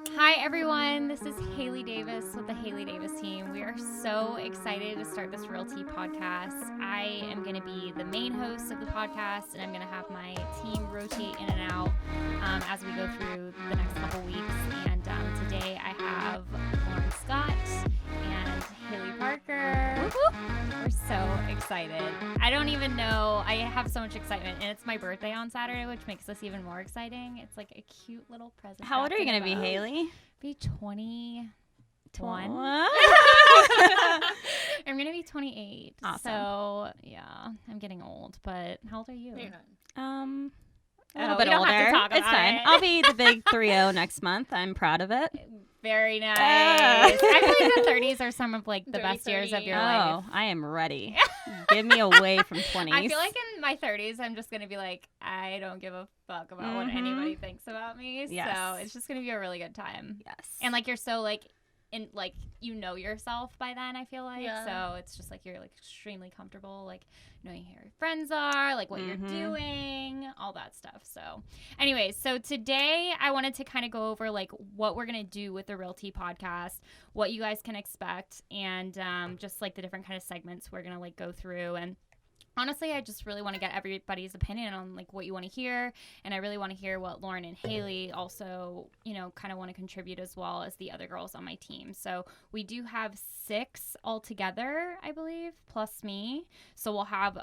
Hi, everyone. This is Haley Davis with the Haley Davis team. We are so excited to start this Real Tea podcast. I am going to be the main host of the podcast, and I'm going to have my team rotate in and out as we go through the next couple weeks. And today I have Lauren Scott and Haley Parker. Woo-hoo! We're so excited. I don't even know. I have so much excitement, and it's my birthday on Saturday, which makes this even more exciting. It's like a cute little present. How old are you going to be, Haley? Be 21. I'm going to be 28. Awesome. So, yeah, I'm getting old, but how old are you? A little we bit don't have to older. talk It's about fine. it. I'll be the big 3-0 next month. I'm proud of it. Very nice. I feel like the 30s are some of like the Dirty best years of 30. your life. I am ready. Give me away from 20s. I feel like in my 30s, I'm just going to be like, I don't give a fuck about what anybody thinks about me. Yes. So it's just going to be a really good time. Yes. And like, you're so like, you know yourself by then, I feel like. Yeah. So it's just like, you're like extremely comfortable, like knowing who your friends are, like what you're doing, all that stuff. So anyways, so today I wanted to kind of go over like what we're going to do with the Real Tea podcast, what you guys can expect, and just like the different kind of segments we're going to like go through. And honestly, I just really want to get everybody's opinion on like what you want to hear, and I really want to hear what Lauren and Haley also, kind of want to contribute as well as the other girls on my team. So we do have 6 altogether, I believe, plus me. So we'll have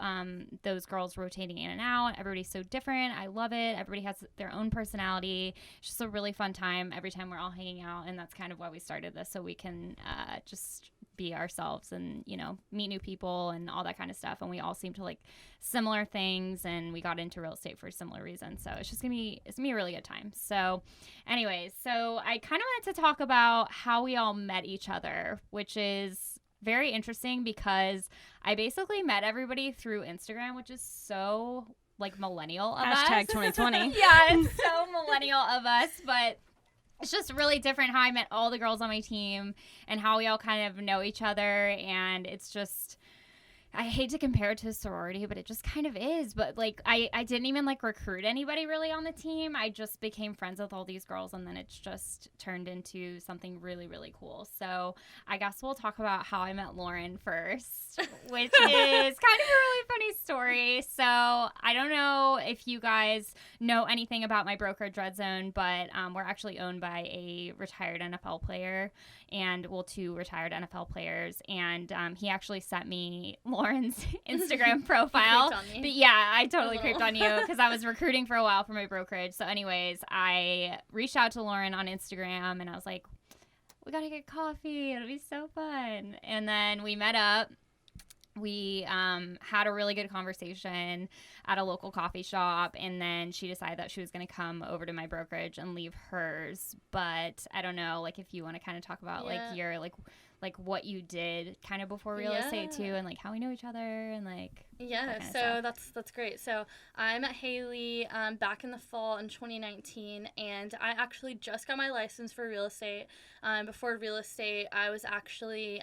those girls rotating in and out. Everybody's so different. I love it. Everybody has their own personality. It's just a really fun time every time we're all hanging out, and that's kind of why we started this, so we can just be ourselves and meet new people and all that kind of stuff. And we all seem to like similar things, and we got into real estate for similar reasons, so it's gonna be a really good time. So anyways, so I kind of wanted to talk about how we all met each other, which is very interesting because I basically met everybody through Instagram, which is so like millennial of us. Hashtag 2020. Yeah, it's so millennial of us, but it's just really different how I met all the girls on my team and how we all kind of know each other. And it's just, I hate to compare it to a sorority, but it just kind of is. But like, I didn't even like recruit anybody really on the team. I just became friends with all these girls, and then it's just turned into something really, really cool. So I guess we'll talk about how I met Lauren first, which is kind of a really funny story. So I don't know if you guys know anything about my brokerage, Red Zone, but we're actually owned by a retired NFL player, and 2 retired NFL players. And he actually sent me Lauren's Instagram profile. Creeped on me. But yeah, I totally A creeped little. on you because I was recruiting for a while for my brokerage. So anyways, I reached out to Lauren on Instagram, and I was like, we got to get coffee. It'll be so fun. And then we met up. We had a really good conversation at a local coffee shop, and then she decided that she was going to come over to my brokerage and leave hers. But I don't know, like, if you want to kind of talk about like your like what you did kind of before real estate too, and like how we know each other, and like Yeah, so that's great. So I met Haley back in the fall in 2019, and I actually just got my license for real estate. Before real estate, I was actually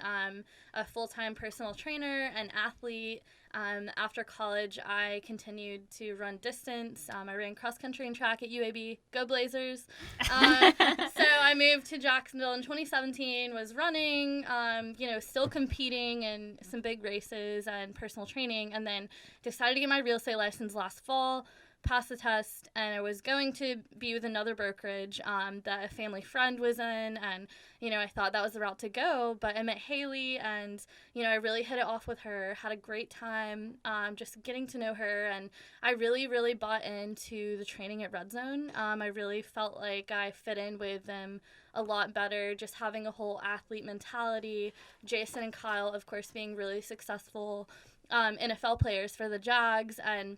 a full-time personal trainer and athlete. After college, I continued to run distance. I ran cross-country and track at UAB. Go Blazers. So I moved to Jacksonville in 2017, was running, still competing in some big races and personal training, and then decided to get my real estate license last fall, passed the test, and I was going to be with another brokerage that a family friend was in, and, I thought that was the route to go, but I met Haley, and, I really hit it off with her, had a great time, just getting to know her, and I really, really bought into the training at Red Zone. I really felt like I fit in with them a lot better, just having a whole athlete mentality. Jason and Kyle, of course, being really successful NFL players for the Jags, and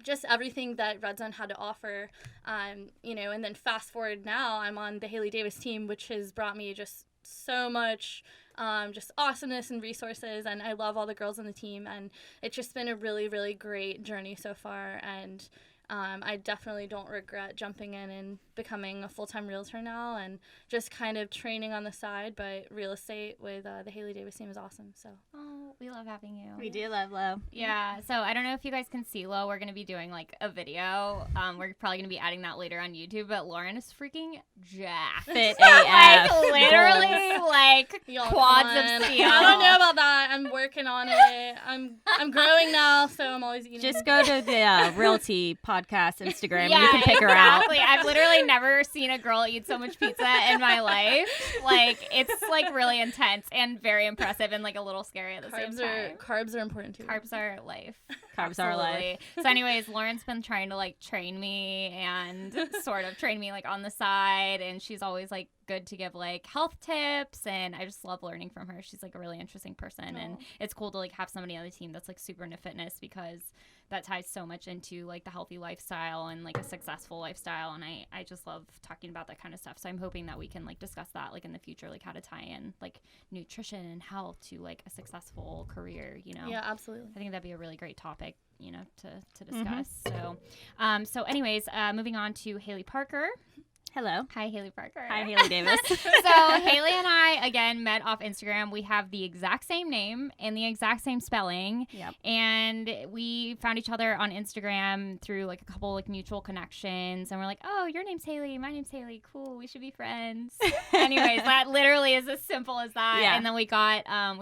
just everything that Red Zone had to offer, and then fast forward now, I'm on the Haley Davis team, which has brought me just so much just awesomeness and resources, and I love all the girls on the team, and it's just been a really, really great journey so far, and I definitely don't regret jumping in and becoming a full-time realtor now, and just kind of training on the side. But real estate with the Haley Davis team is awesome. So Oh, we love having you. We do love Lo. Yeah, so I don't know if you guys can see Lo. We're going to be doing like a video. We're probably going to be adding that later on YouTube, but Lauren is freaking jacked. Fit Like AF. literally like Y'all, quads come on. of steel. I don't know about that. I'm working on it. I'm growing now, so I'm always eating. Just go to the Realty Podcast Instagram and Yeah, you can pick her out. exactly. I've literally never seen a girl eat so much pizza in my life. Like it's like really intense and very impressive and like a little scary at the same time. Carbs are important too. Carbs are life. Carbs are life. Absolutely. So anyways, Lauren's been trying to like train me and sort of train me like on the side, and she's always like good to give like health tips, and I just love learning from her. She's like a really interesting person, and it's cool to like have somebody on the team that's like super into fitness, because that ties so much into like the healthy lifestyle and like a successful lifestyle, and I just love talking about that kind of stuff. So I'm hoping that we can like discuss that like in the future, like how to tie in like nutrition and health to like a successful career, you know. Yeah, absolutely. I think that'd be a really great topic, you know, to discuss. So anyways, moving on to Haley Parker. Hello. Hi, Haley Parker. Hi, Haley Davis. So Haley and I, again, met off Instagram. We have the exact same name and the exact same spelling. Yep. And we found each other on Instagram through like a couple like mutual connections. And we're like, oh, your name's Haley. My name's Haley. Cool. We should be friends. Anyways, that literally is as simple as that. Yeah. And then we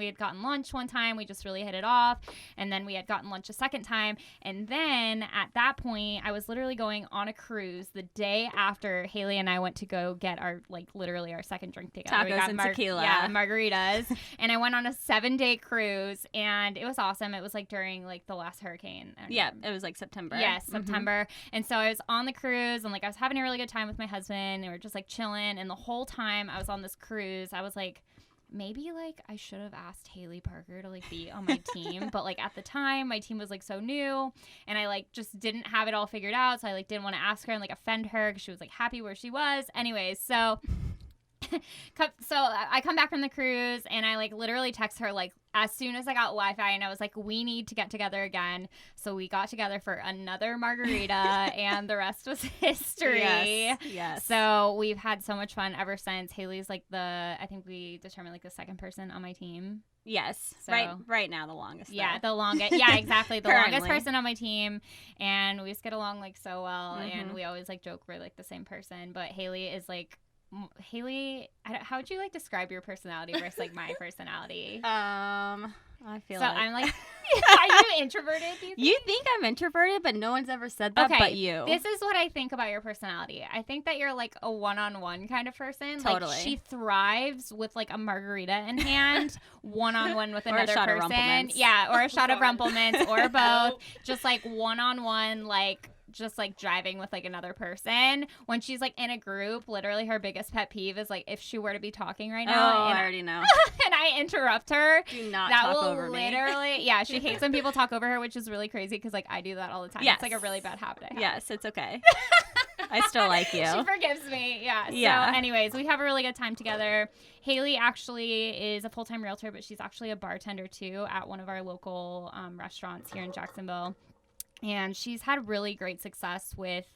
had gotten lunch one time. We just really hit it off. And then we had gotten lunch a second time. And then at that point, I was literally going on a cruise the day after Haley and I went to go get our like literally our second drink together. We Tacos got and tequila. Yeah, margaritas. And I went on a 7-day cruise, and it was awesome. It was like during like the last hurricane. I don't Yeah, know. it was like September. Yes, Mhm. September. And so I was on the cruise, and like I was having a really good time with my husband, and we were just like chilling. And the whole time I was on this cruise, I was like, maybe like I should have asked Haley Parker to like be on my team, but like at the time my team was like so new, and I like just didn't have it all figured out, so I like didn't want to ask her and like offend her because she was like happy where she was. Anyways, so I come back from the cruise, and I like literally text her like as soon as I got Wi-Fi, and I was like, we need to get together again. So we got together for another margarita, and the rest was history. Yes. So we've had so much fun ever since. Haley's like I think we determined like the second person on my team. Yes. So- right now the longest. Yeah, though. the longest. Yeah, exactly. The longest Currently. person on my team, and we just get along like so well, and Mhm. we always like joke we're like the same person. But Haley is like Haley. How would you like describe your personality versus like my personality? I feel So like I'm like, are you introverted? Do you think? you think I'm introverted, but no one's ever said that Okay, but you. This is what I think about your personality. I think that you're like a one-on-one kind of person. Totally. Like she thrives with like a margarita in hand, one-on-one with Or a another shot of person. Rumplemans. Yeah, or a shot of God. Rumplemans, or both. Just like one-on-one, like just like driving with like another person. When she's like in a group, literally her biggest pet peeve is like if she were to be talking right now I and, already know. and I interrupt her. Do not That talk will over me. literally, yeah, she hates when people talk over her, which is really crazy because like I do that all the time. Yes. It's like a really bad habit I have. Yes, it's okay. I still like you. She forgives me. Yeah. Yeah. So anyways, we have a really good time together. Haley actually is a full-time realtor, but she's actually a bartender too at one of our local restaurants here in Jacksonville. And she's had really great success with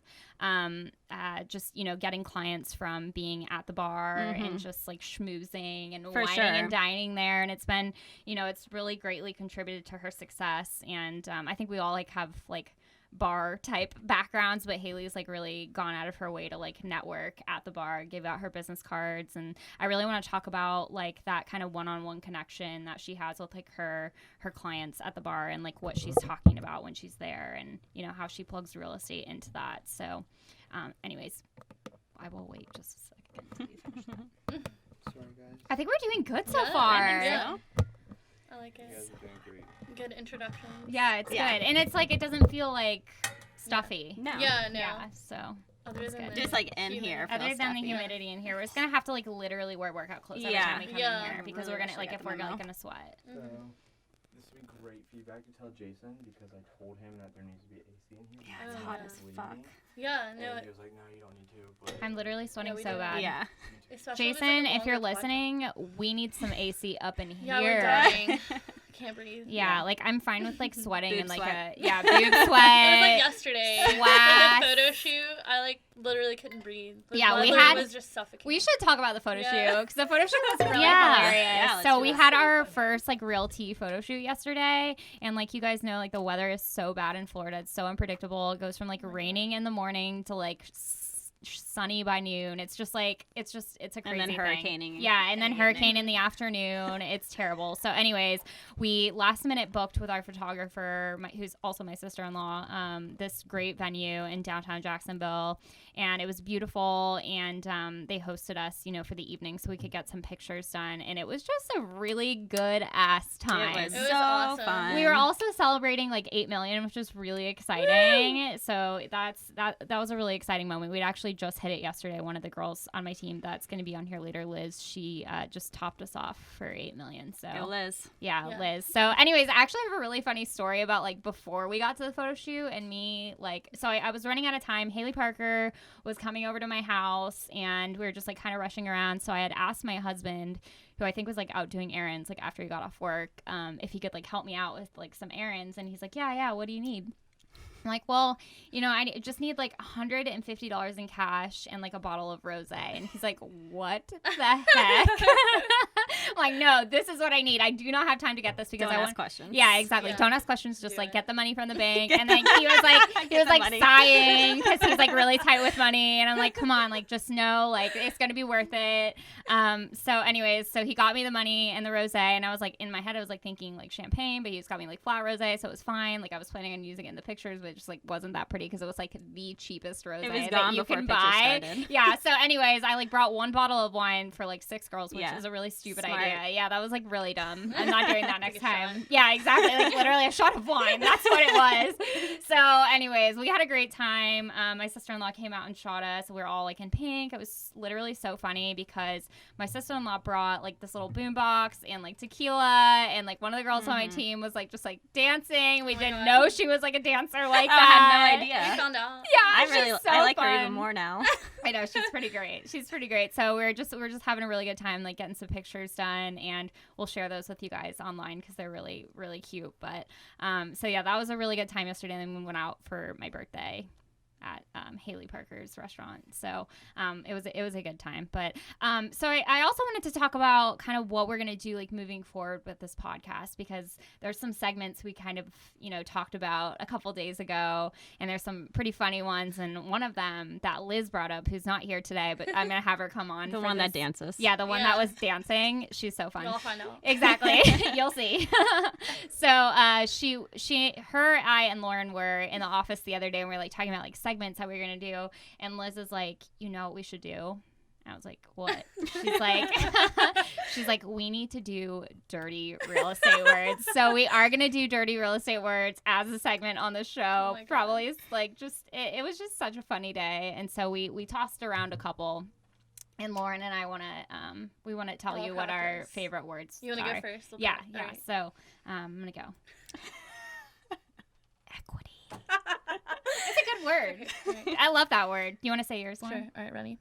just, you know, getting clients from being at the bar and just like schmoozing and For wining sure. and dining there. And it's been, you know, it's really greatly contributed to her success. And I think we all like have like bar type backgrounds, but Haley's like really gone out of her way to like network at the bar, give out her business cards, and I really want to talk about like that kind of one-on-one connection that she has with like her clients at the bar, and like what she's talking about when she's there, and you know how she plugs real estate into that. So anyways, I will wait just a second until you finish that. Sorry, guys. I think we're doing good so Yeah, I far. think so. I like You it. guys are doing great. Good introduction. Yeah, it's Yeah. good, and it's like it doesn't feel like stuffy. No. Yeah, no. Yeah, so Other That's than good. the Just, like, in humid. here. other Feels than the stuffy. humidity in here, we're just gonna have to like literally wear workout clothes every Yeah. time we come Yeah. in here because Really we're gonna wish I like got if the we're memo. like gonna sweat. So, this would be great feedback to tell Jason because I told him that there needs to be AC in here. Yeah, it's because hot he as was fuck. leaving, Yeah, no. And he was like, no, you don't need to. But I'm literally sweating we so do. bad. Yeah. Especially Jason, it's like a if you're longer podcast. listening, we need some AC up in Yeah, here. we're dying. can't breathe. Yeah, like I'm fine with like sweating Boob and like sweat. boob It was like sweat. yesterday. Sweat. The photo shoot, I like literally couldn't breathe. The Yeah, we weather had- was just suffocating. We should talk about the photo Yeah. shoot because the photo shoot was really Yeah. hilarious. Yeah, let's so do we it. had our first like real tea photo shoot yesterday, and like you guys know, like the weather is so bad in Florida. It's so unpredictable. It goes from like raining in the morning to like sunny by noon. It's just like it's a crazy And then thing. hurricaning Yeah, and then in the hurricane evening. in the afternoon. It's terrible. So, anyways, we last minute booked with our photographer, who's also my sister-in-law, this great venue in downtown Jacksonville, and it was beautiful. And they hosted us, for the evening, so we could get some pictures done. And it was just a really good ass time. It was It was so awesome. fun. We were also celebrating like 8 million, which was really exciting. So that was a really exciting moment. We'd actually just hit it yesterday. One of the girls on my team that's going to be on here later, Liz, she just topped us off for 8 million. So Go Liz. yeah, Yeah. Liz. So anyways, I actually have a really funny story about like before we got to the photo shoot and me so I was running out of time. Haley Parker was coming over to my house and we were just like kind of rushing around. So I had asked my husband, who I think was like out doing errands like after he got off work, if he could like help me out with like some errands. And he's like, yeah, what do you need? I'm like, well, I just need like $150 in cash and like a bottle of rosé. And he's like, what the heck? I'm like, no, this is what I need. I do not have time to get this because Don't I ask want. questions. Yeah, exactly. Yeah. Don't ask questions. Just Do like it. get the money from the bank. Get And then he was like, Get the money. sighing because he's like really tight with money. And I'm like, come on, like just know, like it's gonna be worth it. So anyways, so he got me the money and the rosé, and I was like in my head, I was like thinking like champagne, but he just got me like flat rosé, so it was fine. Like I was planning on using it in the pictures, but it just like wasn't that pretty because it was like the cheapest rosé It was that gone you before can pictures buy. started. Yeah. So anyways, I like brought one bottle of wine for like 6 girls, which Yeah. is a really stupid Smart. idea. Yeah, that was like really dumb. I'm not doing that next Take a shot. time. Yeah, exactly. Like literally a shot of wine. That's what it was. So anyways, we had a great time. My sister-in-law came out and shot us. We were all like in pink. It was literally so funny because my sister-in-law brought like this little boombox and like tequila, and like one of the girls on my Mhm. team was like just like dancing. We my didn't God. know she was like a dancer like I that. had no We idea. found out. Yeah, I she's really, so I like her fun. even more now. I know, she's pretty great. She's pretty great. So we're just having a really good time, like getting some pictures done, and we'll share those with you guys online because they're really, really cute. But so yeah, that was a really good time yesterday. And then we went out for my birthday at Haley Parker's restaurant. So it was a good time. But so I also wanted to talk about kind of what we're gonna do like moving forward with this podcast, because there's some segments we kind of talked about a couple days ago, and there's some pretty funny ones, and one of them that Liz brought up, who's not here today, but I'm gonna have her come on. The for one this. that dances. Yeah, the one Yeah. that was dancing. She's so fun. You'll find out. Exactly. You'll see. So I and Lauren were in the office the other day, and we were like talking about like segments that we were gonna do, and Liz is like, you know what we should do? I was like, what? She's like, we need to do dirty real estate words. So we are gonna do dirty real estate words as a segment on the show. Oh my God. Probably it's like just it was just such a funny day, and so we tossed around a couple. And Lauren and I we want to tell I'll you what our practice. favorite words You want are. to go first? Yeah, Okay. yeah. All right. So I'm gonna go. Equity. It's a good word. All right. I love that word. You want to say yours, Sure. Lauren? All right, ready?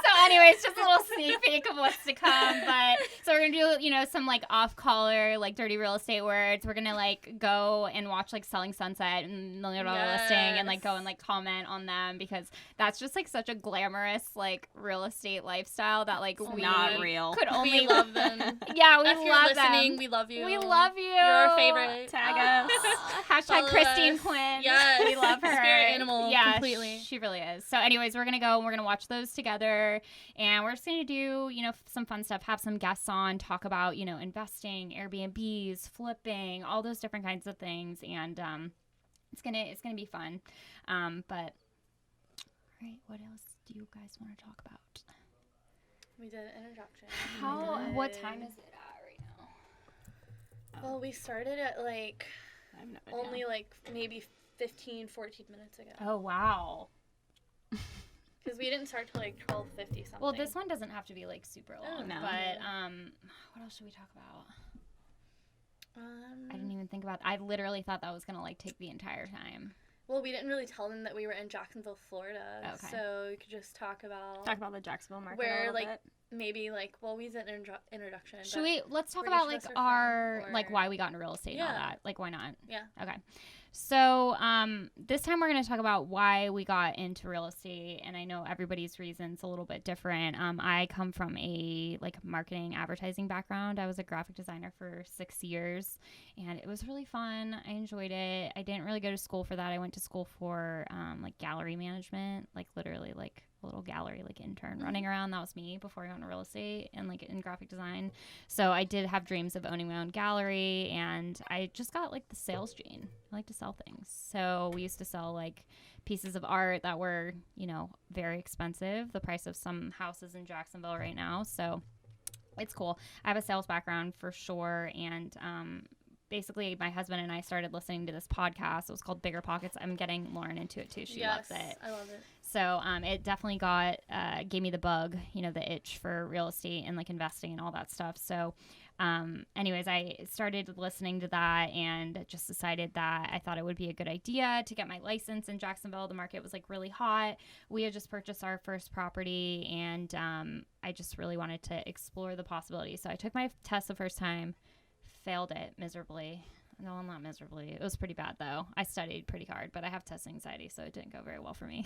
So anyways, just a little sneak peek of what's to come. But so we're gonna do, some like off collar, like dirty real estate words. We're gonna like go and watch like Selling Sunset and $1 Million Listing, and like go and like comment on them, because that's just like such a glamorous like real estate lifestyle that like we Not real. could only We love them. Yeah, we if you're love listening, them. we love you. We love you. You're our favorite. Tag us. Hashtag Follow Christine us. Quinn. Yes. We love her. Spirit animal, Yeah, completely. she really is. So anyways, we're going to go and we're going to watch those together. And we're just going to do, some fun stuff, have some guests on, talk about, investing, Airbnbs, flipping, all those different kinds of things. And it's going to be fun. But all right, what else do you guys want to talk about? We did an introduction. What time is it at right now? Well, we started at like I have no idea. only like maybe 15, 14 minutes ago. Oh, wow. Because we didn't start till like 12:50 something. Well, this one doesn't have to be like super long, no. but what else should we talk about? I didn't even think about. I literally thought that was gonna like take the entire time. Well, we didn't really tell them that we were in Jacksonville, Florida. Okay. So we could just talk about the Jacksonville market where, a little like, bit. maybe, like, well, we did an introduction. Should we let's talk where about each like of us are our from, like or- why we got into real estate and all Yeah. that. Like why not? Yeah. Okay. So this time we're going to talk about why we got into real estate, and I know everybody's reasons a little bit different. I come from a like marketing advertising background. I was a graphic designer for 6 years, and it was really fun. I enjoyed it. I didn't really go to school for that. I went to school for like gallery management, like literally like a little gallery like intern running around. That was me before I got into real estate and like in graphic design. So I did have dreams of owning my own gallery, and I just got like the sales gene. I like to sell things. So we used to sell like pieces of art that were, you know, very expensive, the price of some houses in Jacksonville right now. So it's cool. I have a sales background for sure. And basically my husband and I started listening to this podcast. It was called Bigger Pockets. I'm getting Lauren into it too. She loves it. I love it. So it definitely gave me the bug, you know, the itch for real estate and like investing and all that stuff. So anyways, I started listening to that and just decided that I thought it would be a good idea to get my license in Jacksonville. The market was like really hot. We had just purchased our first property, and I just really wanted to explore the possibilities. So I took my test the first time, failed it miserably. No, not miserably. It was pretty bad, though. I studied pretty hard, but I have test anxiety, so it didn't go very well for me.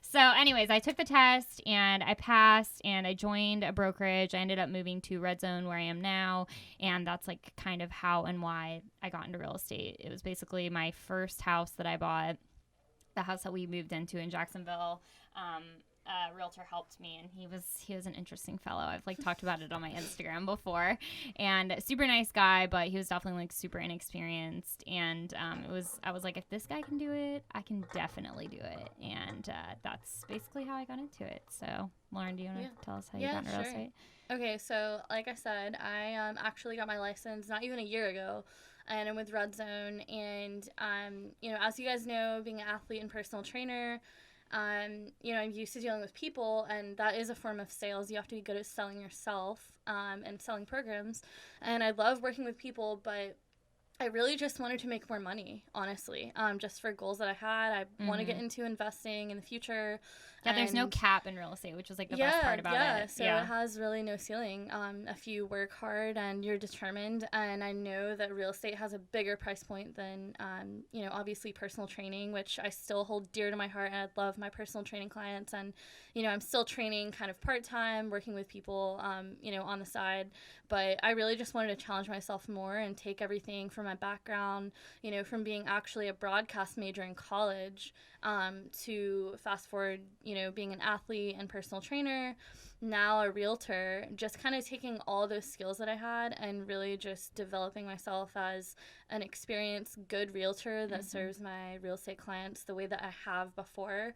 So anyways, I took the test, and I passed, and I joined a brokerage. I ended up moving to Red Zone, where I am now, and that's, like, kind of how and why I got into real estate. It was basically my first house that I bought, the house that we moved into in Jacksonville. A realtor helped me, and he was an interesting fellow. I've like talked about it on my Instagram before, and super nice guy, but he was definitely like super inexperienced. And I was like, if this guy can do it, I can definitely do it. And that's basically how I got into it. So Lauren, do you want to tell us how you got into real estate? Okay, so like I said, I actually got my license not even a year ago, and I'm with Red Zone. And you know, as you guys know, being an athlete and personal trainer, you know, I'm used to dealing with people, and that is a form of sales. You have to be good at selling yourself and selling programs. And I love working with people, but I really just wanted to make more money, honestly, just for goals that I had. I want to get into investing in the future. Yeah, there's no cap in real estate, which is like the best part about it. So it has really no ceiling. If you work hard and you're determined, and I know that real estate has a bigger price point than, you know, obviously personal training, which I still hold dear to my heart, and I love my personal training clients. And, you know, I'm still training kind of part-time, working with people, you know, on the side. But I really just wanted to challenge myself more and take everything from my background, you know, from being actually a broadcast major in college to fast forward, you know, being an athlete and personal trainer, now a realtor, just kind of taking all those skills that I had and really just developing myself as an experienced, good realtor that serves my real estate clients the way that I have before.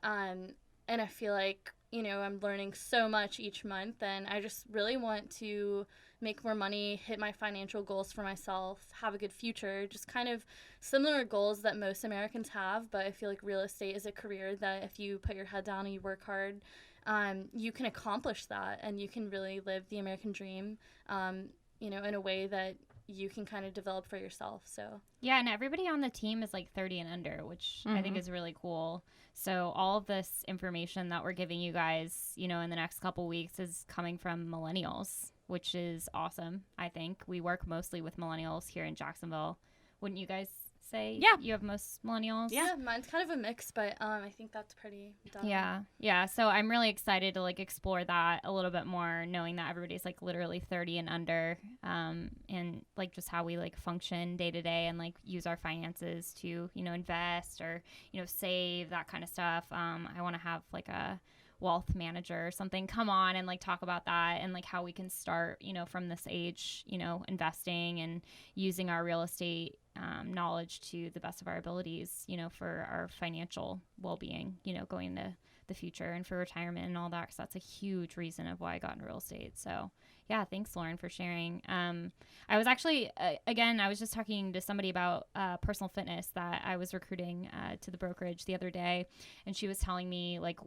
And I feel like, you know, I'm learning so much each month, and I just really want to make more money, hit my financial goals for myself, have a good future, just kind of similar goals that most Americans have. But I feel like real estate is a career that if you put your head down and you work hard, you can accomplish that, and you can really live the American dream, you know, in a way that you can kind of develop for yourself. So yeah, and everybody on the team is like 30 and under, which I think is really cool. So all of this information that we're giving you guys, you know, in the next couple weeks is coming from millennials, which is awesome. I think we work mostly with millennials here in Jacksonville. Wouldn't you guys say? Yeah. You have most millennials? yeah, mine's kind of a mix, but I think that's pretty dominant. Yeah. So I'm really excited to like explore that a little bit more, knowing that everybody's like literally 30 and under, and like just how we like function day to day and like use our finances to, you know, invest or, you know, save, that kind of stuff. I want to have like a wealth manager or something come on and like talk about that and like how we can start, you know, from this age, you know, investing and using our real estate knowledge to the best of our abilities, you know, for our financial well-being, you know, going into the future and for retirement and all that, because that's a huge reason of why I got into real estate. So yeah, thanks Lauren for sharing. I was actually, again, I was just talking to somebody about personal fitness that I was recruiting to the brokerage the other day, and she was telling me like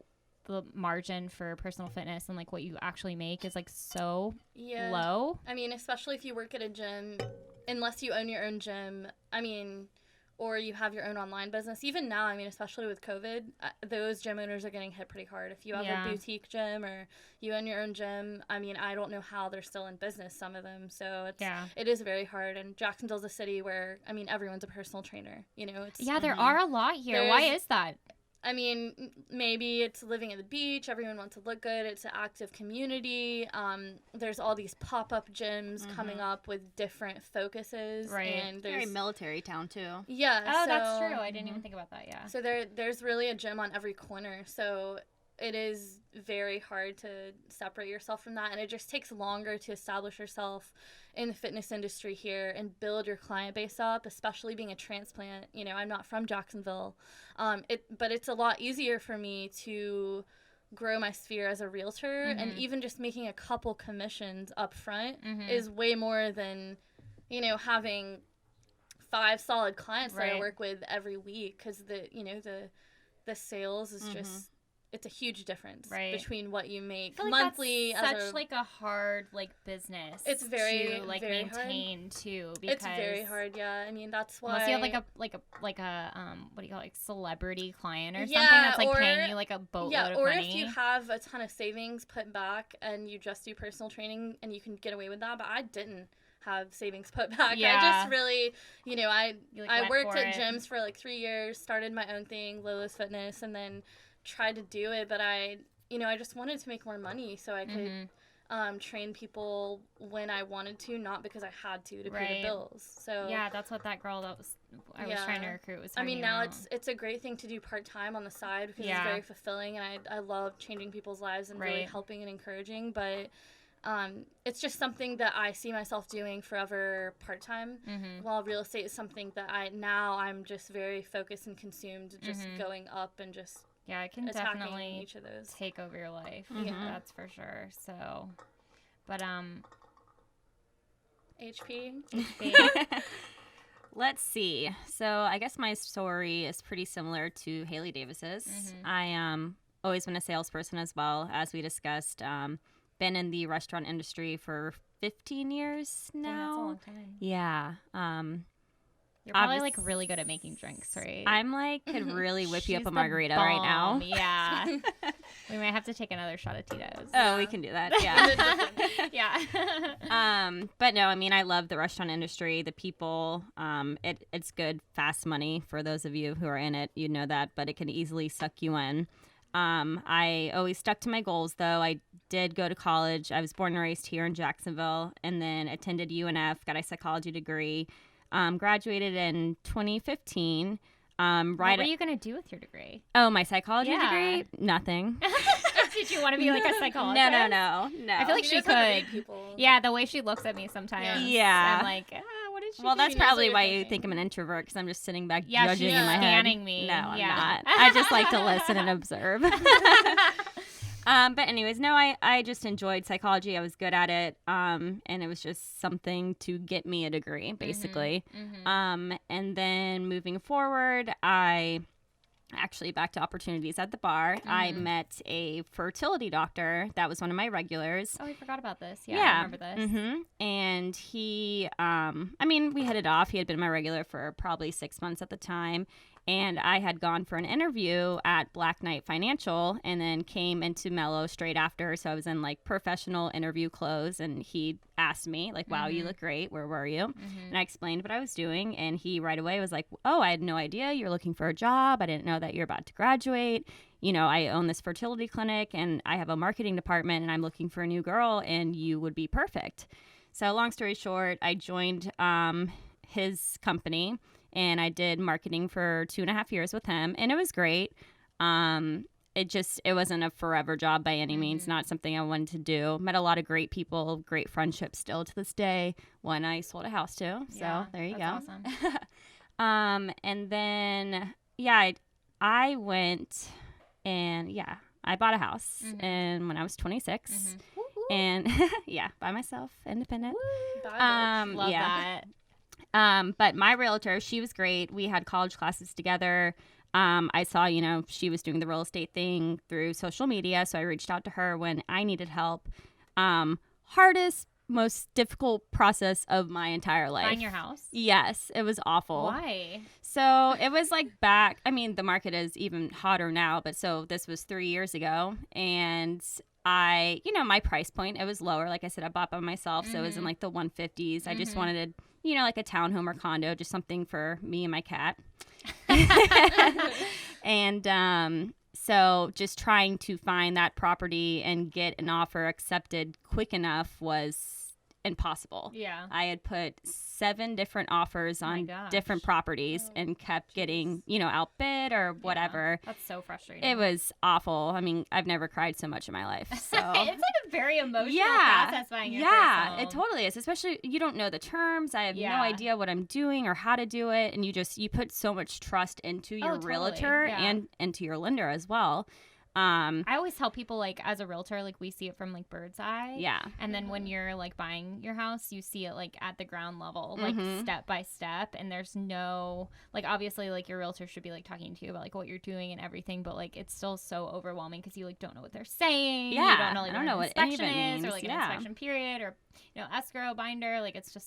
the margin for personal fitness and like what you actually make is like so low. I mean, especially if you work at a gym, unless you own your own gym, I mean, or you have your own online business. Even now, I mean, especially with COVID, those gym owners are getting hit pretty hard. If you have Yeah. a boutique gym or you own your own gym, I mean, I don't know how they're still in business, some of them. So it is very hard. And Jacksonville's a city where, I mean, everyone's a personal trainer. You know, it's Yeah, there are a lot here. Why is that? I mean, maybe it's living at the beach. Everyone wants to look good. It's an active community. There's all these pop-up gyms coming up with different focuses. Right. And there's Very military town too. yeah. Oh, so, that's true. I didn't even think about that. Yeah. So there's really a gym on every corner. So it is very hard to separate yourself from that, and it just takes longer to establish yourself in the fitness industry here and build your client base up, especially being a transplant. You know, I'm not from Jacksonville, but it's a lot easier for me to grow my sphere as a realtor, and even just making a couple commissions up front is way more than, you know, having 5 solid clients that I work with every week, because the sales is just, it's a huge difference between what you make monthly. That's such like a hard business. It's very to very maintain hard. too. Because It's very hard. Yeah, I mean that's why. Unless you have like a what do you call it, celebrity client or something Yeah, that's or- paying you like a boatload of or money. if you have a ton of savings put back and you just do personal training and you can get away with that, but I didn't have savings put back. Yeah. I just really, you know, I went worked for at it. gyms for like 3 years, started my own thing, Lola's Fitness, and then tried to do it, but I just wanted to make more money so I could train people when I wanted to, not because I had to pay the bills. So yeah, that's what that girl I was trying to recruit was. I mean, now about. it's a great thing to do part-time on the side because Yeah. it's very fulfilling, and I love changing people's lives and really helping and encouraging, but it's just something that I see myself doing forever part-time, while real estate is something that I'm just very focused and consumed, just going up and just yeah, it can attacking definitely each of those. take over your life. Yeah. That's for sure. So, but HP. Let's see. So I guess my story is pretty similar to Haley Davis's. I always been a salesperson as well, as we discussed. Been in the restaurant industry for 15 years now. Yeah, that's a long time. Yeah. You're probably like really good at making drinks, right? I'm like could really whip you She's up a the margarita right now. bomb, Yeah. We might have to take another shot of Tito's. Oh, we can do that. Yeah. Yeah. But no, I mean, I love the restaurant industry, the people. It's good, fast money for those of you who are in it. You know that, but it can easily suck you in. I always stuck to my goals, though. I did go to college. I was born and raised here in Jacksonville, and then attended UNF, got a psychology degree. Graduated in 2015. What were you going to do with your degree? Oh, my psychology Yeah. degree? Nothing. Did you want to be like a psychologist? No. I feel like she knows how to read could. people. Yeah, the way she looks at me sometimes. Yeah. I'm like, what is she Well, doing? that's knows what probably you're why you thinking. think I'm an introvert, because I'm just sitting back Yeah, judging she's in my head. scanning me. No, I'm Yeah. not. I just like to listen and observe. But anyways, no, I just enjoyed psychology. I was good at it. And it was just something to get me a degree, basically. And then moving forward, I actually back to opportunities at the bar. I met a fertility doctor that was one of my regulars. Oh, I forgot about this. Yeah, I remember this. And he, we hit it off. He had been my regular for probably 6 months at the time. And I had gone for an interview at Black Knight Financial and then came into Mello straight after. So I was in like professional interview clothes, and he asked me like, wow, you look great. Where were you? And I explained what I was doing. And he right away was like, oh, I had no idea you're looking for a job. I didn't know that you're about to graduate. You know, I own this fertility clinic and I have a marketing department, and I'm looking for a new girl, and you would be perfect. So long story short, I joined his company, and I did marketing for 2.5 years with him, and it was great. It wasn't a forever job by any means, not something I wanted to do. Met a lot of great people, great friendships still to this day. One I sold a house to, so there you go. That's awesome. And then, I went and, I bought a house and when I was 26 and, by myself, independent. Bad Love that. But my realtor, she was great. We had college classes together. I saw, she was doing the real estate thing through social media. So I reached out to her when I needed help. Hardest most difficult process of my entire life. Buying your house? Yes, it was awful. Why? So it was like back, I mean, the market is even hotter now, but so this was 3 years ago. And my price point, it was lower. Like I said, I bought by myself. So it was in like the 150s. I just wanted, like a townhome or condo, just something for me and my cat. And so just trying to find that property and get an offer accepted quick enough was impossible. Yeah. I had put 7 different offers on gosh. different properties and kept getting, outbid or whatever. Yeah, that's so frustrating. It was awful. I mean, I've never cried so much in my life. So it's like a very emotional yeah, process buying your yeah, first home. it totally is. Especially you don't know the terms. I have Yeah. no idea what I'm doing or how to do it, and you put so much trust into your totally. realtor Yeah. and into your lender as well. I always tell people, like, as a realtor, like, we see it from, like, bird's eye. Yeah. And then when you're, like, buying your house, you see it, like, at the ground level, like, step by step. And there's no, like, obviously, like, your realtor should be, like, talking to you about, like, what you're doing and everything. But, like, it's still so overwhelming because you, like, don't know what they're saying. Yeah. You don't know, like, I don't know an what any of inspection it is means. or, like, an Yeah. inspection period or, escrow binder. Like, it's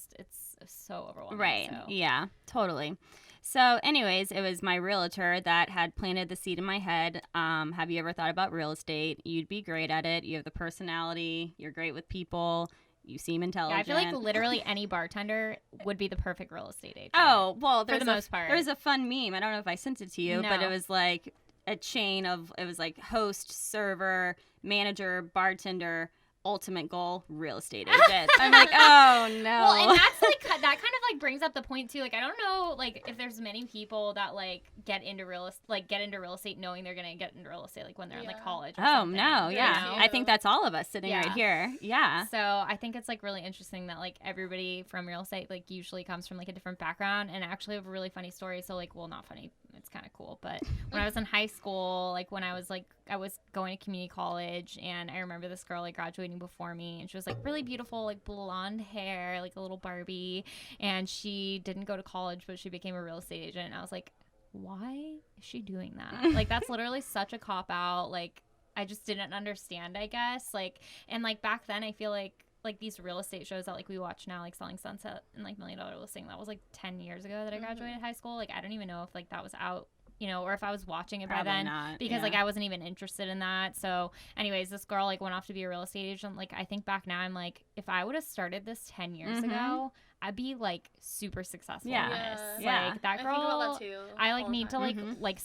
so overwhelming. Right. So. Yeah, totally. So anyways, it was my realtor that had planted the seed in my head. Have you ever thought about real estate? You'd be great at it. You have the personality. You're great with people. You seem Yeah, intelligent. I feel like literally any bartender would be the perfect real estate agent. Oh, well, For the most part. There's a fun meme. I don't know if I sent it to you, but No. it was like a chain of, it was like host, server, manager, bartender, ultimate goal, real estate agent. I'm like, oh no. Well, and that's like that kind of like brings up the point too. Like, I don't know, like if there's many people that like get into real estate knowing they're gonna get into real estate like when they're in like Yeah. college. Or Oh something, no, yeah. you know? I think that's all of us sitting Yeah. right here. Yeah. So I think it's like really interesting that like everybody from real estate like usually comes from like a different background, and I actually have a really funny story. So like, well, not funny, it's kind of cool, but when I was in high school, like when I was going to community college, and I remember this girl like graduating before me, and she was like really beautiful, like blonde hair, like a little Barbie, and she didn't go to college, but she became a real estate agent. And I was like, why is she doing that? Like, that's literally such a cop out. Like, I just didn't understand, I guess. Like, and like back then, I feel like these real estate shows that like we watch now, like Selling Sunset and like $1 Million Listing, that was like 10 years ago that I graduated high school. Like, I don't even know if like that was out, or if I was watching it Probably by then, not, because yeah. like I wasn't even interested in that. So anyways, this girl like went off to be a real estate agent. Like, I think back now, I'm like, if I would have started this 10 years ago, I'd be like super successful. Yeah. in this. Yeah. Like that I girl, think about that too. I like all the need to time. like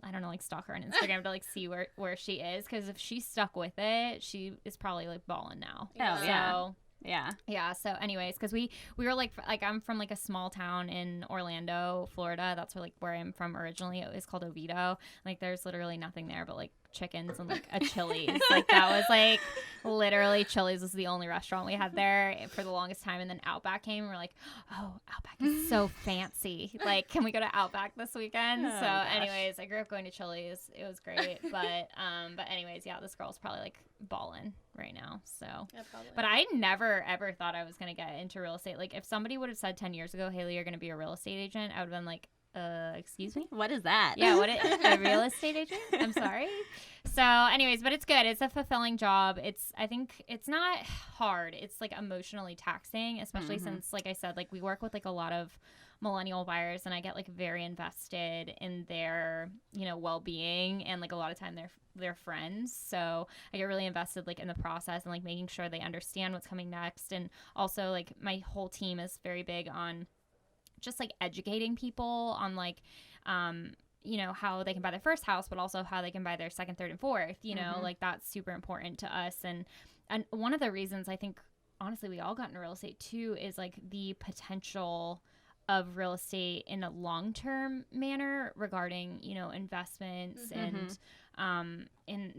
I don't know, like stalk her on Instagram to like see where she is, because if she's stuck with it, she is probably like balling now. Oh, yeah. So Yeah. yeah. So anyways, because we were like I'm from like a small town in Orlando, Florida. That's where I'm from originally. It's called Oviedo. Like, there's literally nothing there but like chickens and like a Chili's. Like, that was like literally Chili's was the only restaurant we had there for the longest time. And then Outback came, and we're like, oh, Outback is so fancy. Like, can we go to Outback this weekend? Oh, So gosh. anyways, I grew up going to Chili's. It was great. But anyways, yeah, this girl's probably like balling right now. So Yeah, probably. but I never ever thought I was going to get into real estate. Like, if somebody would have said 10 years ago, Haley, you're going to be a real estate agent, I would have been like, excuse me? What is that? Yeah, a real estate agent? I'm sorry. So anyways, but it's good. It's a fulfilling job. I think it's not hard. It's like emotionally taxing, especially since, like I said, like we work with like a lot of millennial buyers, and I get like very invested in their, well-being, and like a lot of time they're friends. So I get really invested like in the process and like making sure they understand what's coming next. And also like my whole team is very big on just like educating people on like how they can buy their first house, but also how they can buy their second, third, and fourth. Like, that's super important to us. And one of the reasons I think honestly we all got into real estate too is like the potential of real estate in a long-term manner regarding investments and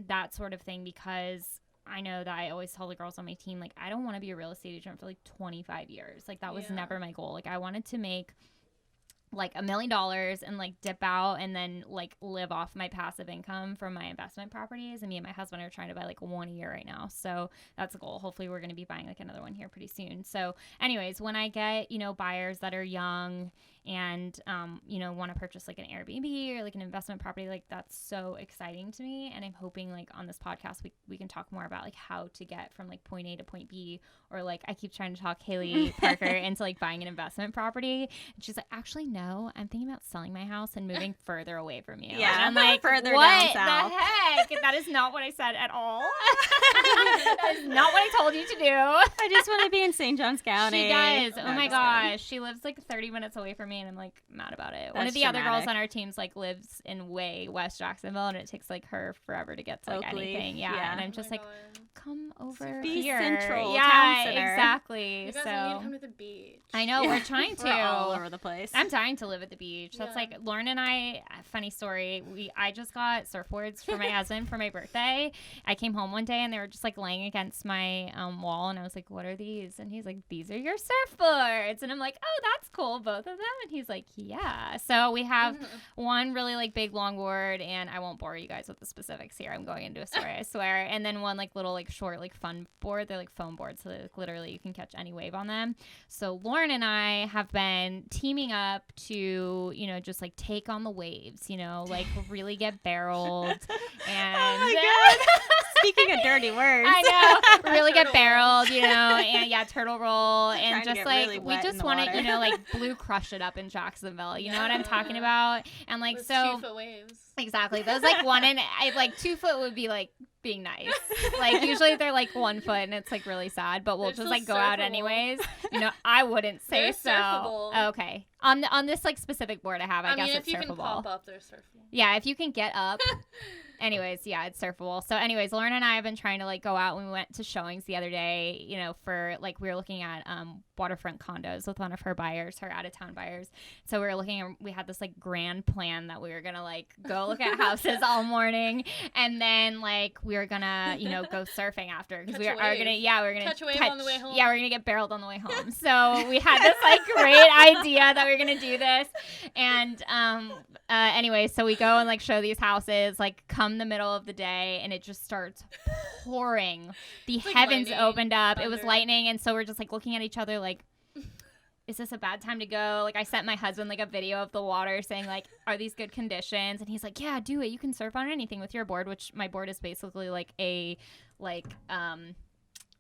that sort of thing, because I know that I always tell the girls on my team, like, I don't want to be a real estate agent for like 25 years. Like, that was Yeah. never my goal. Like, I wanted to make like $1 million and like dip out and then like live off my passive income from my investment properties. And me and my husband are trying to buy like one a year right now. So that's a goal. Hopefully we're going to be buying like another one here pretty soon. So anyways, when I get, buyers that are young and, want to purchase like an Airbnb or like an investment property, like that's so exciting to me. And I'm hoping like on this podcast, we can talk more about like how to get from like point A to point B, or like I keep trying to talk Haley Parker into like buying an investment property. And she's like, actually, no, I'm thinking about selling my house and moving further away from you. Yeah, and I'm like, further what down south. the heck? That is not what I said at all. That is not what I told you to do. I just want to be in St. Johns County. She does. No, Oh my just kidding. gosh. She lives like 30 minutes away from me and I'm like mad about it. One of That's the other girls dramatic. on our teams like lives in way West Jacksonville and it takes like her forever to get to like Oakley. anything. Yeah. Yeah. And I'm Oh just my like, God. come over Be here. central, Yeah, town center. exactly. You guys So need to come to the beach. I know we're trying to. We're all over the place. I'm dying to live at the beach. That's Yeah. like Lauren and I. Funny story. I just got surfboards for my husband for my birthday. I came home one day and they were just like laying against my wall, and I was like, "What are these?" And he's like, "These are your surfboards." And I'm like, "Oh, that's cool, both of them." And he's like, "Yeah." So we have one really like big longboard, and I won't bore you guys with the specifics here. I'm going into a story, I swear. And then one like little like short like fun board. They're like foam boards, so like, literally you can catch any wave on them. So Lauren and I have been teaming up to, just like take on the waves, like really get barreled. And Oh my God. Speaking of dirty words. I know, really get Turtle. barreled, and yeah, turtle roll, and Trying to just get like really we wet in just the want to, water. like blue crush it up in Jacksonville. You know what I'm talking Yeah. about? And like Those so 2-foot waves. exactly those like 1 and like 2 foot would be like being nice. Like usually they're like 1 foot and it's like really sad, but we'll They're just still like go out surfable. anyways. I wouldn't say They're so. surfable. Okay. On this like specific board I have, I guess mean, it's if you can surfable. pop up, they're surfable. Yeah, if you can get up. Anyways, yeah, it's surfable. So anyways, Lauren and I have been trying to like go out when we went to showings the other day, for like we were looking at waterfront condos with one of her buyers, her out of town buyers. So we were looking and we had this like grand plan that we were gonna like go look at houses all morning and then like we were gonna, go surfing after because we Catch are a gonna wave. we're gonna Catch a wave on the way home. Yeah, we're gonna get barreled on the way home. So we had this like great idea that we were gonna do this. And anyway, so we go and like show these houses like come the middle of the day and it just starts pouring. The It's like heavens lightning, opened up. It was thunder. lightning, and so we're just like looking at each other like, is this a bad time to go? Like I sent my husband like a video of the water saying like, are these good conditions? And he's like, yeah, do it. You can surf on anything with your board, which my board is basically like a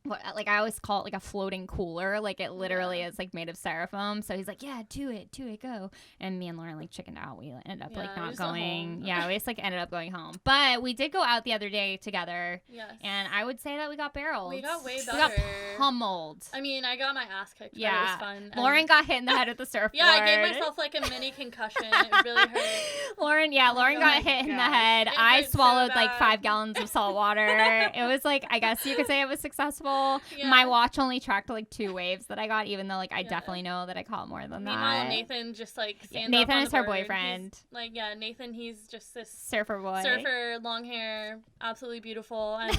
what I always call it like a floating cooler. Like it literally is like made of styrofoam. So he's like, yeah, do it, go. And me and Lauren like chickened out. We ended up like Yeah, we not just went going. home. Yeah, we just like ended up going home. But we did go out the other day together, Yes. and I would say that we got barreled. We got way We got better. pummeled. I mean, I got my ass kicked, but it Yeah. was fun. Lauren got hit in the head with the surfboard. Yeah, I gave myself like a mini concussion. It really hurt. Lauren Oh got my hit in the gosh. head. It I hurt so swallowed like bad. 5 gallons of salt water. It was like, I guess you could say it was successful. Yeah. My watch only tracked like 2 waves that I got, even though like I Yeah. definitely know that I caught more than Meanwhile, that. Nathan just like stands Nathan up on is the her board. boyfriend. He's, like, yeah, Nathan, he's just this Surfer boy. surfer, long hair, absolutely beautiful, and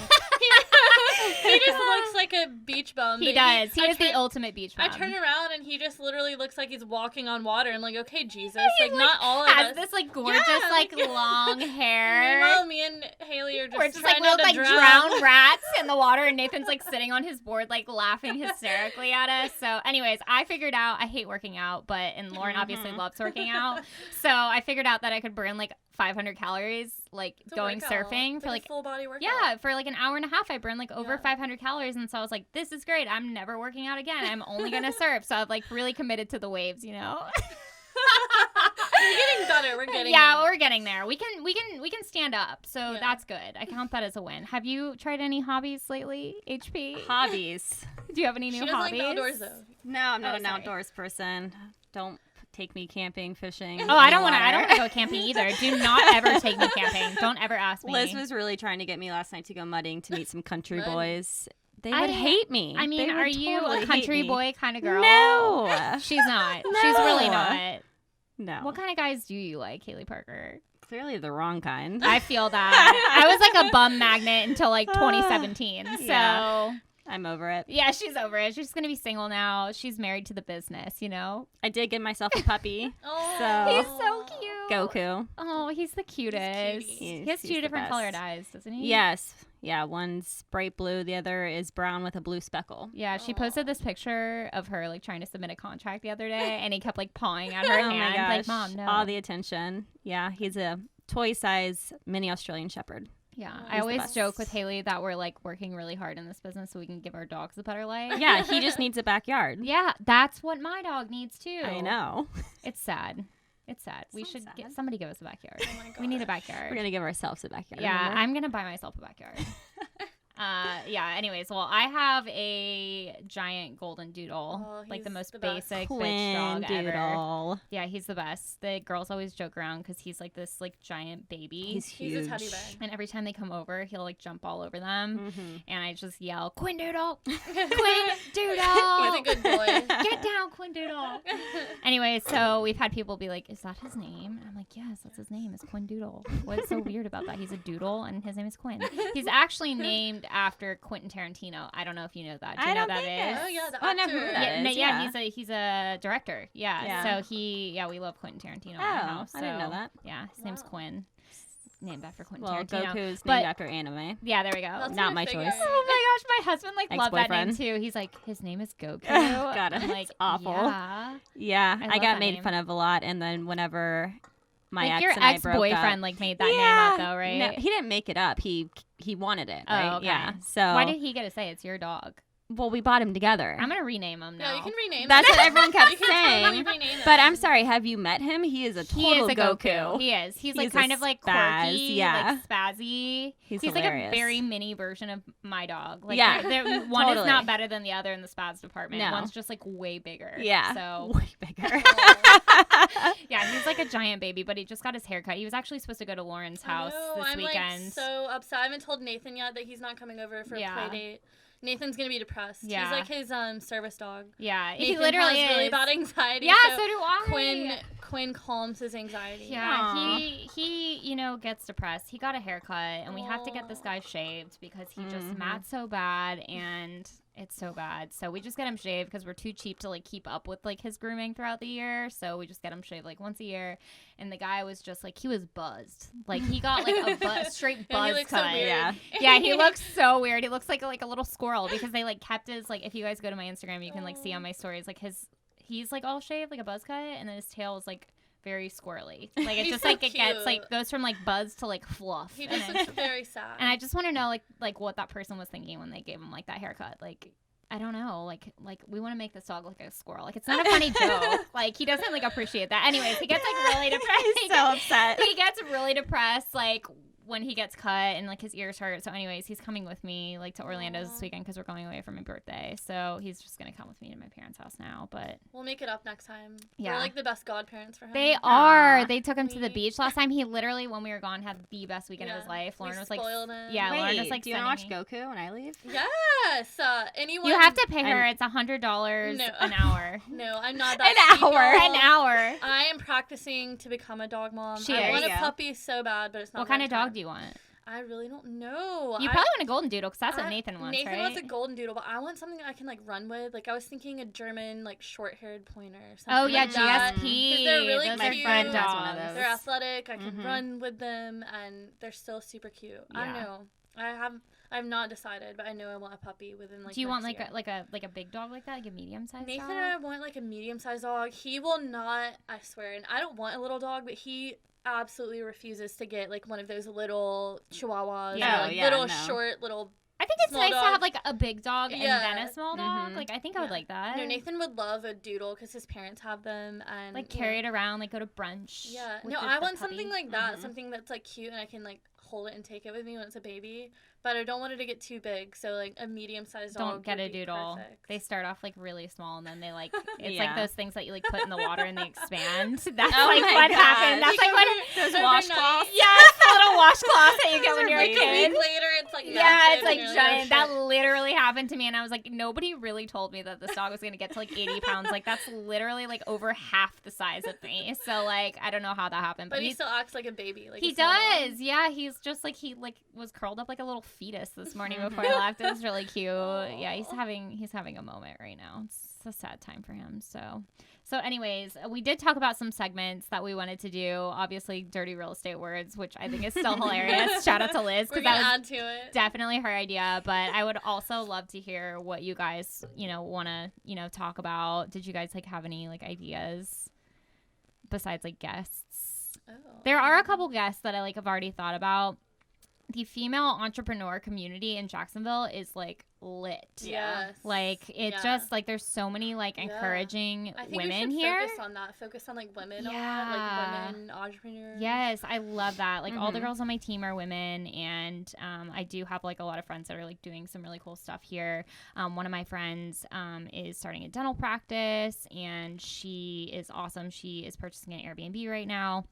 he just looks like a beach bum. He but does. He I is the turn- ultimate beach I bum. turn around and he just literally looks like he's walking on water. And like, okay, Jesus, like not all of has us. this like gorgeous Yeah, like like- long hair. Meanwhile, me and Haley are just, We're just trying like we look not like to drowned rats in the water, and Nathan's like sitting on his board, like laughing hysterically at us. So, anyways, I figured out I hate working out, and Lauren obviously Mhm. loves working out. So I figured out that I could burn like 500 calories, like It's a going workout. surfing It's for a like. full body workout. Yeah, for like an hour and a half, I burned like over Yeah. 500 calories, and so I was like, "This is great. I'm never working out again. I'm only gonna surf." So I've like really committed to the waves, We're getting better. We're getting yeah, there. we're getting there. We can stand up, so Yeah. that's good. I count that as a win. Have you tried any hobbies lately, HP? Hobbies. Do you have any She new doesn't like hobbies? the outdoors though. No, I'm not Oh, an sorry. outdoors person. Don't take me camping, fishing. Oh, I don't want want to go camping either. Do not ever take me camping. Don't ever ask me. Liz was really trying to get me last night to go mudding to meet some country Mud. boys. They I- would hate me. I mean, They would are you totally a hate country me. boy kind of girl? No. She's not. She's really No. not. No. What kind of guys do you like, Haley Parker? Clearly the wrong kind. I feel that. I was like a bum magnet until like 2017. So Yeah. I'm over it. Yeah, she's over it. She's going to be single now. She's married to the business, you know? I did get myself a puppy. Oh, So- He's so cute. Goku. Oh, he's the cutest. cutie. He has He's two the different best. colored eyes, doesn't he? Yes. Yeah, one's bright blue, the other is brown with a blue speckle. Yeah, she Aw. posted this picture of her like trying to submit a contract the other day, and he kept like pawing at her Oh my hand, gosh. like, "Mom, no." All the attention. Yeah, he's a toy size mini Australian Shepherd. Yeah, He's I the always best. joke with Haley that we're like working really hard in this business so we can give our dogs a better life. Yeah, he just needs a backyard. Yeah, that's what my dog needs too. I know. It's sad. It's sad. We So should sad. get somebody give us a backyard. Oh my We need a gosh. backyard. We're going to give ourselves a backyard. Yeah, remember? I'm gonna buy myself a backyard. Yeah. Anyways, well, I have a giant golden doodle, Oh, like the he's most the best. basic bitch Quinn dog ever. Doodle. Yeah, he's the best. The girls always joke around because he's like this like giant baby. He's He's huge. a teddy bear. And every time they come over, he'll like jump all over them, Mhm. and I just yell, "Quinn Doodle, Quinn He's Doodle, a good boy. get down, Quinn Doodle." Anyway, so we've had people be like, "Is that his name?" And I'm like, "Yes, that's his name. It's Quinn Doodle." What's so weird about that? He's a doodle, and his name is Quinn. He's actually named after Quentin Tarantino. I don't know if you know that. Do you I know don't that think is? Oh, yeah, the I know who actor. that Yeah, is. no, Yeah. he's a director. Yeah. Yeah. So we love Quentin Tarantino. Oh, in our house, I didn't know so, that. Yeah, his name's Wow. Quinn. Named after Quentin Well, Tarantino. Goku's But- named after anime. Yeah, there we go. That's Not what I my figured. choice. Oh my gosh, my husband like loved that name Ex-boyfriend. too. He's like, his name is Goku. God, I'm it's like, awful. Yeah. Yeah, I I, love got that made name. fun of a lot, and then whenever my Like ex your and I broke up, ex-boyfriend like made that name yeah, up though, right? No, he didn't make it up. He wanted it. Oh, Right? okay. Yeah. So Why did he get to say it's your dog? well, we bought him together. I'm gonna rename him now. Yeah, you can rename That's it. what everyone kept You can totally saying. rename it. But I'm sorry, have you met him? He is a He total is a Goku. He is. He's like He's a kind of like spaz, quirky, yeah. like spazzy. He's like a hilarious. very mini version of my dog. Like Yeah, one is totally. not better than the other in the spaz department. No. One's just like way bigger. Yeah. So Way bigger. yeah, he's like a giant baby, but he just got his hair cut. He was actually supposed to go to Lauren's house this I'm weekend. like so upset. I haven't told Nathan yet that he's not coming over for Yeah. a play date. Nathan's gonna be depressed. Yeah. He's like his service dog. Yeah, he Nathan literally has really is. bad anxiety. Yeah, so so do I. Quinn calms his anxiety. Yeah, Aw. he gets depressed. He got a haircut, and we have to get this guy shaved because he just Mhm. mats so bad, and it's so bad. So we just get him shaved because we're too cheap to like keep up with like his grooming throughout the year. So we just get him shaved like once a year. And the guy was just like, he was buzzed. Like he got like a straight And he buzz looks cut. so weird. Yeah. Yeah, he looks so weird. He looks like a little squirrel because they like kept his like if you guys go to my Instagram, you can like see on my stories like he's like all shaved like a buzz cut, and then his tail is like very squirrely. Like it He's just so like it gets cute. like goes from like buzz to like fluff. He and, just then- looks very sad. and I just want to know like what that person was thinking when they gave him like that haircut. Like I don't know. Like we want to make this dog look like a squirrel. Like it's not a funny joke. Like he doesn't like appreciate that. Anyways, he gets like really depressed. He's so upset. He gets really depressed like when he gets cut and like his ears hurt. So anyways, he's coming with me like to Orlando this Aw. weekend because we're going away for my birthday. So he's just gonna come with me to my parents' house now. But we'll make it up next time. Yeah. We're like the best godparents for him. they are. Aw. They took him to the We- beach last time. He literally, when we were gone, had the best weekend of his Yeah. life. We Lauren was like, spoiled him. yeah, Lauren was Wait, like, do you want to sending watch me- Goku when I leave? Yes. Anyone. You have to pay her. I'm- It's $100 No. an hour. No, I'm not An that sweet, hour. y'all. An hour. I am practicing to become a dog mom. She I is. want a There you go. puppy so bad, but it's not. What kind my of dog time. do you want? I really don't know. You I- probably want a golden doodle because that's what I- Nathan wants, Nathan right? wants a golden doodle, but I want something I can like run with. Like I was thinking a German like short-haired pointer. Or something Oh yeah, like that. GSP. 'Cause they're really Those cute. are friend My friend has dogs. one of those. They're athletic. I can Mhm. run with them, and they're still super cute. I don't Yeah. know. I've not decided, but I know I want a puppy within like. Do you want next like year. a big dog like that, like a medium sized Nathan dog? and I want like a medium-sized dog. He will not. I swear, and I don't want a little dog, but he absolutely refuses to get like one of those little chihuahuas. Yeah. or, like, Oh, yeah, little no. short little. I think it's small nice to dog. have like a big dog and Yeah. then a small dog. Mhm. Like I think I would Yeah. like that. No, Nathan would love a doodle because his parents have them, and like you know, carry it around, like go to brunch. Yeah, with no, the I want puppy. something like that, Mhm. something that's like cute and I can like hold it and take it with me when it's a baby. But I don't want it to get too big, so like a medium-sized dog. Don't get would a be doodle. perfect. They start off like really small and then they like it's Yeah. like those things that you like put in the water and they expand. That's Oh like my what gosh. happened. That's like what Those Overnight. washcloths. yes, the little washcloths that you get Those when are you're a Like a week kid. later, it's like Yeah, massive it's like and you're giant. oh, That shit. literally happened to me, and I was like, nobody really told me that this dog was gonna get to like 80 pounds. Like that's literally like over half the size of me. So like I don't know how that happened, But he he's still acts like a baby. Like he a small dog. does. Yeah, he's just like he like was curled up like a little fetus this morning before I left. It was really cute. Yeah, he's having a moment right now. It's a sad time for him. So anyways, we did talk about some segments that we wanted to do. Obviously, dirty real estate words, which I think is still hilarious. Shout out to Liz We're because gonna that was add to it. definitely her idea. But I would also love to hear what you guys, want to, talk about. Did you guys like have any like ideas besides like guests? Oh. There are a couple guests that I like have already thought about. The female entrepreneur community in Jacksonville is like lit. Yes. Like it's Yeah. just like there's so many like Yeah. encouraging I think women we should here. focus on that. Focus on like women a lot, Yeah. like women entrepreneurs. Yes, I love that. Like all the Mhm. girls on my team are women, and I do have like a lot of friends that are like doing some really cool stuff here. One of my friends is starting a dental practice, and she is awesome. She is purchasing an Airbnb right now.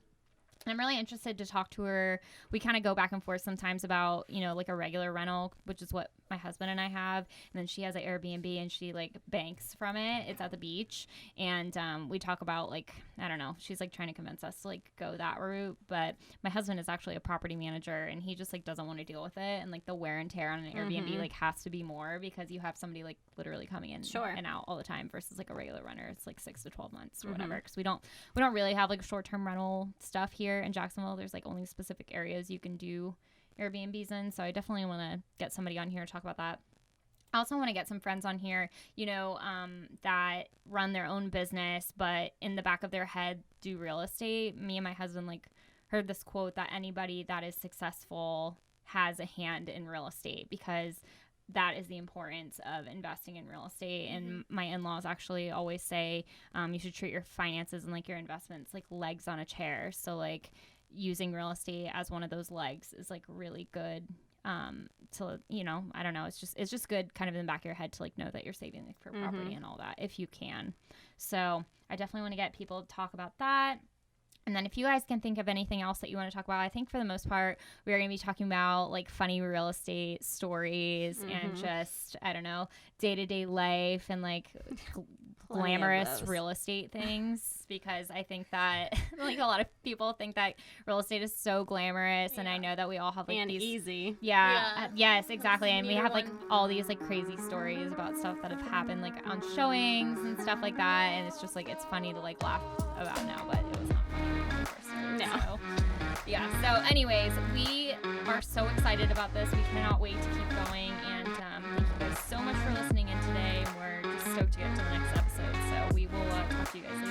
And I'm really interested to talk to her. We kind of go back and forth sometimes about, like a regular rental, which is what my husband and I have. And then she has an Airbnb and she like banks from it. It's at the beach. And we talk about like, I don't know, she's like trying to convince us to like go that route. But my husband is actually a property manager and he just like doesn't want to deal with it. And like the wear and tear on an Airbnb like has to be more because you have somebody like literally coming in Sure. and out all the time versus like a regular renter. It's like 6 to 12 months or whatever. Because we don't really have like short-term rental stuff here in Jacksonville. There's like only specific areas you can do Airbnbs in. So I definitely want to get somebody on here to talk about that. I also want to get some friends on here, that run their own business, but in the back of their head do real estate. Me and my husband like heard this quote that anybody that is successful has a hand in real estate because that is the importance of investing in real estate. And my in-laws actually always say you should treat your finances and like your investments like legs on a chair. So like using real estate as one of those legs is like really good to I don't know, it's just good kind of in the back of your head to like know that you're saving like for property and all that if you can. So I definitely want to get people to talk about that. And then if you guys can think of anything else that you want to talk about, I think for the most part, we're going to be talking about like funny real estate stories and just, I don't know, day-to-day life and like glamorous real estate things because I think that like a lot of people think that real estate is so glamorous and I know that we all have like and these easy. yes, exactly. And we Neither have like one. all these like crazy stories about stuff that have happened like on showings and stuff like that. And it's just like, it's funny to like laugh about now, but it was not funny when we first started. No. So, yeah. So anyways, we are so excited about this. We cannot wait to keep going. And thank you guys so much for listening in today. We're just stoked to get to the next episode. So we will talk to you guys later.